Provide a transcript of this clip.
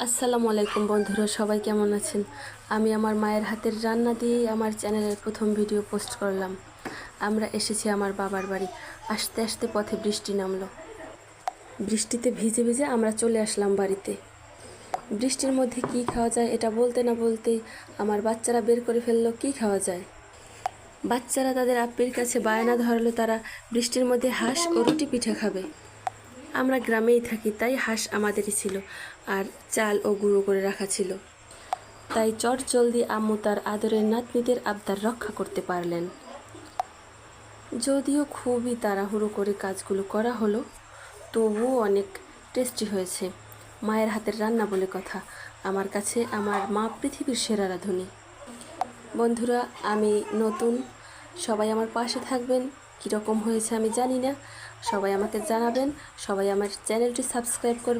আসসালামু আলাইকুম বন্ধুরা, সবাই কেমন আছেন? আমি আমার মায়ের হাতের রান্না দিয়ে আমার চ্যানেলের প্রথম ভিডিও পোস্ট করলাম। আমরা এসেছি আমার বাবার বাড়ি। আস্তে আস্তে পথে বৃষ্টি নামলো। বৃষ্টিতে ভিজে ভিজে আমরা চলে আসলাম বাড়িতে। বৃষ্টির মধ্যে কি খাওয়া যায় এটা বলতে না বলতেই আমার বাচ্চারা বের করে ফেললো কি খাওয়া যায়। বাচ্চারা তাদের আপ্পির কাছে বায়না ধরলো তারা বৃষ্টির মধ্যে হাঁস ও রুটি পিঠা খাবে। আমরা গ্রামেই থাকি, তাই হাঁস আমাদেরই ছিল আর চাল ও গুঁড়ো করে রাখা ছিল। তাই চটজলদি আম্মু তার আদরের নাতনিদের আবদার রক্ষা করতে পারলেন। যদিও খুবই তাড়াহুড়ো করে কাজগুলো করা হলো, তবুও অনেক টেস্টি হয়েছে। মায়ের হাতের রান্না বলে কথা। আমার কাছে আমার মা পৃথিবীর সেরা রাঁধুনি। বন্ধুরা, আমি নতুন, সবাই আমার পাশে থাকবেন। কীরকম হয়েছে আমি জানি না, সবাই আমাকে জানাবেন। সবাই আমার চ্যানেলটি সাবস্ক্রাইব করবেন।